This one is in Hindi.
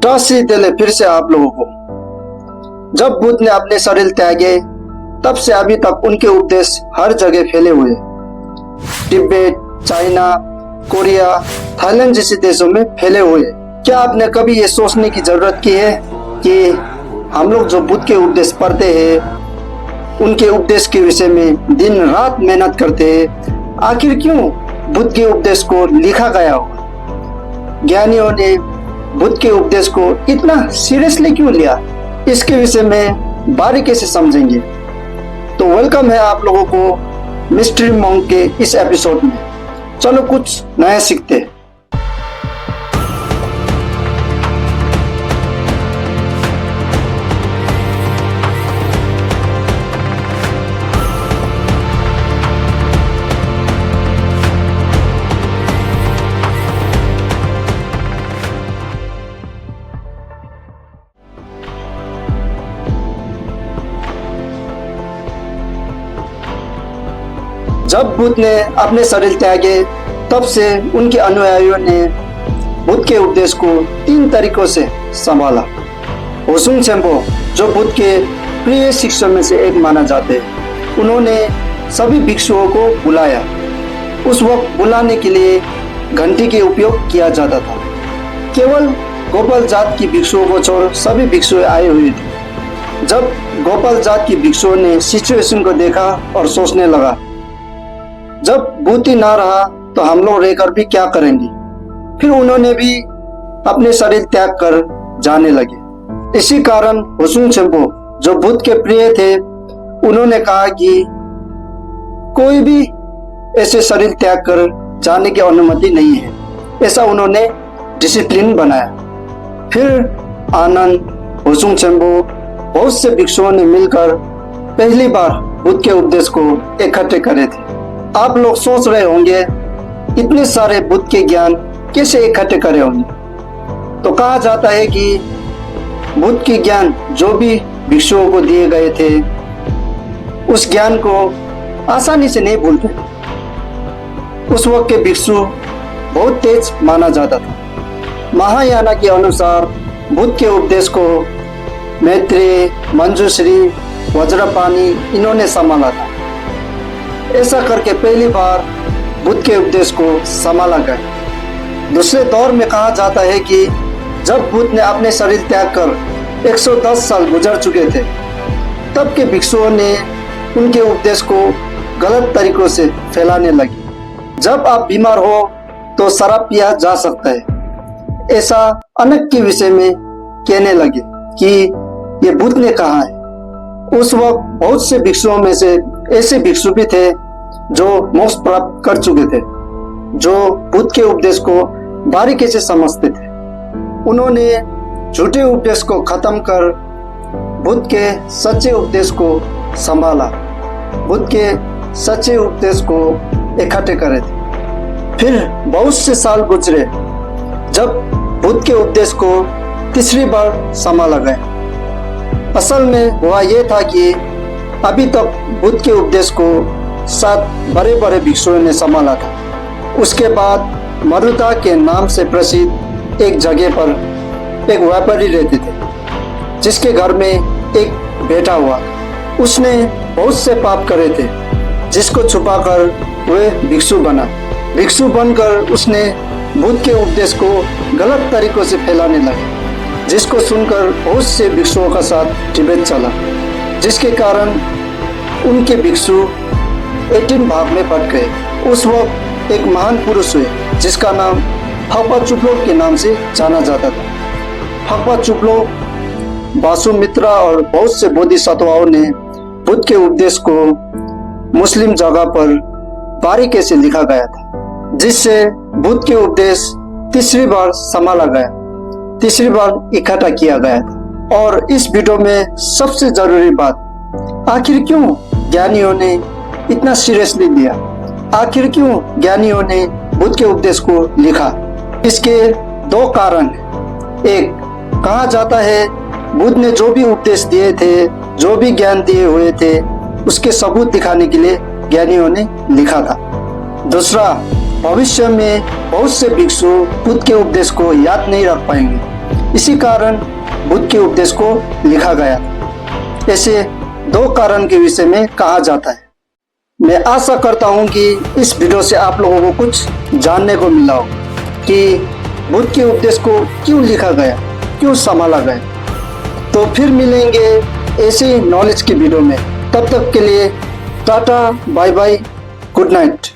त्रासदी दिले फिर से आप लोगों को। जब बुद्ध ने अपने शरीर त्यागे तब से अभी तक उनके उपदेश हर जगह फैले हुए, तिब्बत, चाइना, कोरिया, थाईलैंड जैसे देशों में फैले हुए। क्या आपने कभी ये सोचने की जरूरत की है कि हम लोग जो बुद्ध के उपदेश पढ़ते हैं, उनके उपदेश के विषय में दिन रात मेहनत करते हैं, आखिर क्यों बुद्ध के उपदेश को लिखा गया होगा? ज्ञानियों ने बुद्ध के उपदेश को इतना सीरियसली क्यों लिया, इसके विषय में बारीकी से समझेंगे। तो वेलकम है आप लोगों को मिस्ट्री मॉन्क के इस एपिसोड में। चलो कुछ नया सीखते हैं। जब बुद्ध ने अपने शरीर त्यागे तब से उनके अनुयायियों ने बुद्ध के उपदेश को 3 तरीकों से संभाला। होसुंग छेम्पो, जो बुद्ध के प्रिय शिष्यों में से एक माना जाते हैं, उन्होंने सभी भिक्षुओं को बुलाया। उस वक्त बुलाने के लिए घंटी के उपयोग किया जाता था। केवल गोपाल जात की भिक्षुओं को छोड़ सभी भिक्षु आए हुए थे। जब गोपाल जात की भिक्षुओं ने सिचुएशन को देखा और सोचने लगा, जब बुद्ध ही ना रहा तो हम लोग रहकर भी क्या करेंगे। फिर उन्होंने भी अपने शरीर त्याग कर जाने लगे। इसी कारण होसुंग छेम्पो, जो बुद्ध के प्रिय थे, उन्होंने कहा कि कोई भी ऐसे शरीर त्याग कर जाने की अनुमति नहीं है। ऐसा उन्होंने डिसिप्लिन बनाया। फिर आनंद, होसुंग छेम्पो, बहुत से भिक्षुओं ने मिलकर पहली बार बुद्ध के उपदेश को इकट्ठे करे थे। आप लोग सोच रहे होंगे इतने सारे बुद्ध के ज्ञान कैसे इकट्ठे करे होंगे। तो कहा जाता है कि बुद्ध के ज्ञान जो भी भिक्षुओं को दिए गए थे, उस ज्ञान को आसानी से नहीं भूलते। उस वक्त के भिक्षु बहुत तेज माना जाता था। महायाना के अनुसार बुद्ध के उपदेश को मैत्रेय, मंजूश्री, वज्रपाणी इन्होंने संभाला था। ऐसा करके पहली बार बुद्ध के उपदेश को संभाला गया। दूसरे दौर में कहा जाता है कि जब बुद्ध ने अपने शरीर त्याग कर 110 साल गुजर चुके थे, तब के भिक्षुओं ने उनके उपदेश को गलत तरीकों से फैलाने लगे। जब आप बीमार हो तो शराब पिया जा सकता है, ऐसा अनेक के विषय में कहने लगे कि ये बुद्ध ने कहा है। उस वक्त बहुत से भिक्षुओं में से ऐसे भिक्षु भी थे जो मोक्ष प्राप्त कर चुके थे, जो बुद्ध के उपदेश को बारीकी से समझते थे। उन्होंने झूठे उपदेश को खत्म कर बुद्ध के सच्चे उपदेश को संभाला, बुद्ध के सच्चे उपदेश को इकट्ठे करे थे। फिर बहुत से साल गुजरे जब बुद्ध के उपदेश को तीसरी बार संभाला गया। असल में हुआ ये था कि अभी तक बुद्ध के उपदेश को 7 बड़े बड़े भिक्षुओं ने संभाला था। उसके बाद मरुता के नाम से प्रसिद्ध एक जगह पर एक व्यापारी रहते थे, जिसके घर में एक बेटा हुआ। उसने बहुत से पाप करे थे, जिसको छुपाकर वह भिक्षु बना। भिक्षु बनकर उसने बुद्ध के उपदेश को गलत तरीकों से फैलाने लगा, जिसको सुनकर बहुत से भिक्षुओं का साथ तिब्बत चला, जिसके कारण उनके भिक्षु 18 भाग में बट गए। उस वक्त एक महान पुरुष हुए जिसका नाम फक्पा चुपलो के नाम से जाना जाता था। फक्पा चुपलो, वासुमित्रा और बहुत से बोधिसत्वाओं ने बुद्ध के उपदेश को मुस्लिम जगह पर बारीकी से लिखा गया था, जिससे बुद्ध के उपदेश तीसरी बार संभाला गया, तीसरी बार इकट्ठा किया गया था। और इस वीडियो में सबसे जरूरी बात, आखिर क्यों ज्ञानियों ने इतना सीरियसली लिया, आखिर क्यों ज्ञानियों ने बुद्ध के उपदेश को लिखा। इसके 2 कारण हैं। एक, कहा जाता है बुद्ध ने जो भी उपदेश दिए थे, जो भी ज्ञान दिए हुए थे, उसके सबूत दिखाने के लिए ज्ञानियों ने लिखा था। दूसरा, भविष्य में बहुत से भिक्षु बुद्ध के उपदेश को याद नहीं रख पाएंगे, इसी कारण बुद्ध के उपदेश को लिखा गया। ऐसे 2 कारण के विषय में कहा जाता है। मैं आशा करता हूं कि इस वीडियो से आप लोगों को कुछ जानने को मिला हो कि बुद्ध के उपदेश को क्यों लिखा गया, क्यों संभाला गया। तो फिर मिलेंगे ऐसे नॉलेज की वीडियो में। तब तक के लिए tata, bye bye, good night.